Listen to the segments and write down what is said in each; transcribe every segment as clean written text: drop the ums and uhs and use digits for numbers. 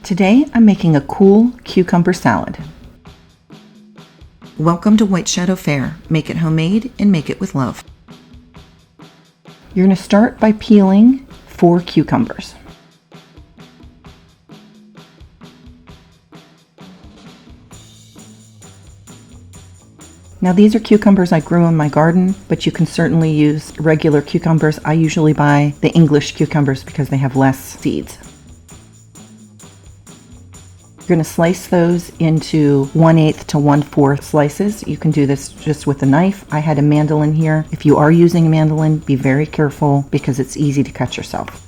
Today I'm making a cool cucumber salad. Welcome to White Shadow Fare. Make it homemade and make it with love. You're going to start by peeling 4 cucumbers. Now these are cucumbers I grew in my garden, but you can certainly use regular cucumbers. I usually buy the English cucumbers because they have less seeds. You're going to slice those into 1/8 to 1/4 slices. You can do this just with a knife. I had a mandolin here. If you are using a mandolin, be very careful because it's easy to cut yourself.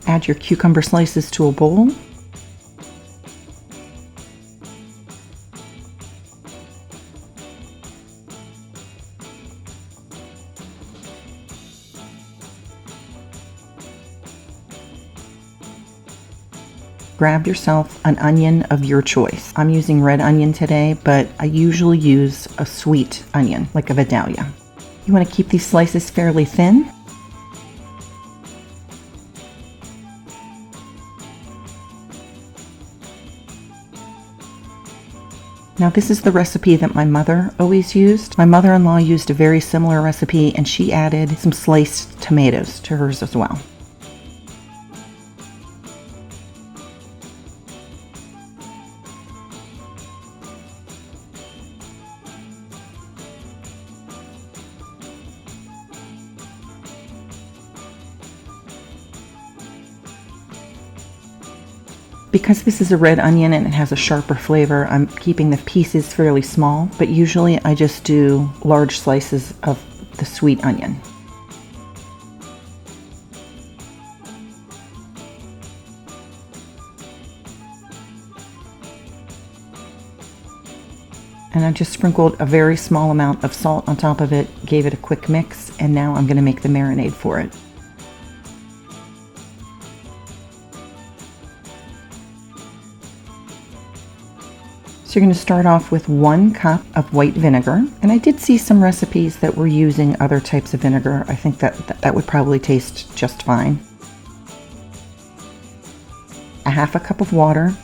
Add your cucumber slices to a bowl. Grab yourself an onion of your choice. I'm using red onion today, but I usually use a sweet onion, like a Vidalia. You want to keep these slices fairly thin. Now this is the recipe that my mother always used. My mother-in-law used a very similar recipe and she added some sliced tomatoes to hers as well. Because this is a red onion and it has a sharper flavor, I'm keeping the pieces fairly small, but usually I just do large slices of the sweet onion. And I just sprinkled a very small amount of salt on top of it, gave it a quick mix, and now I'm going to make the marinade for it. So you're going to start off with 1 cup of white vinegar. And I did see some recipes that were using other types of vinegar. I think that would probably taste just fine. A 1/2 cup of water.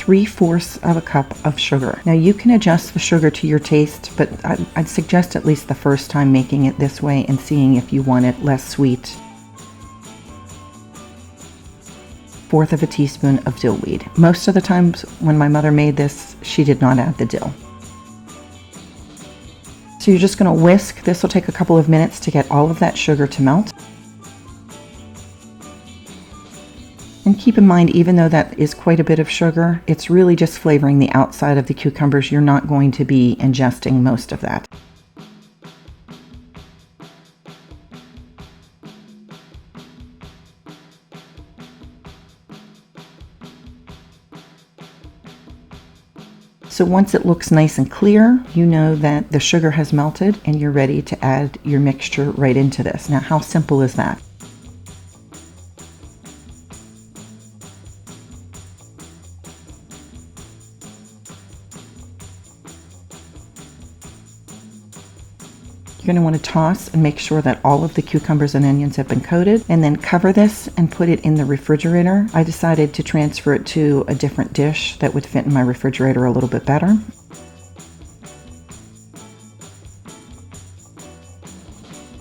Three-fourths of a cup of sugar. Now you can adjust the sugar to your taste, but I'd suggest at least the first time making it this way and seeing if you want it less sweet. 1/4 of a teaspoon of dill weed. Most of the times when my mother made this, she did not add the dill. So you're just going to whisk. This will take a couple of minutes to get all of that sugar to melt. And keep in mind, even though that is quite a bit of sugar, it's really just flavoring the outside of the cucumbers. You're not going to be ingesting most of that. So once it looks nice and clear, you know that the sugar has melted and you're ready to add your mixture right into this. Now, how simple is that? You're going to want to toss and make sure that all of the cucumbers and onions have been coated, and then cover this and put it in the refrigerator. I decided to transfer it to a different dish that would fit in my refrigerator a little bit better.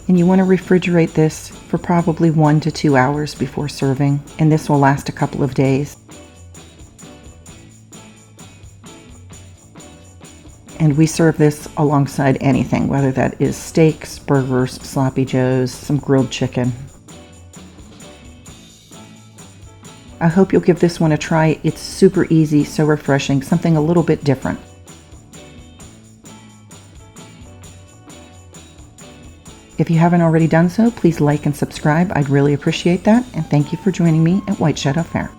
And you want to refrigerate this for probably 1 to 2 hours before serving, and this will last a couple of days. And we serve this alongside anything, whether that is steaks, burgers, sloppy joes, some grilled chicken. I hope you'll give this one a try. It's super easy, so refreshing, something a little bit different. If you haven't already done so, please like and subscribe. I'd really appreciate that. And thank you for joining me at White Shadow Fare.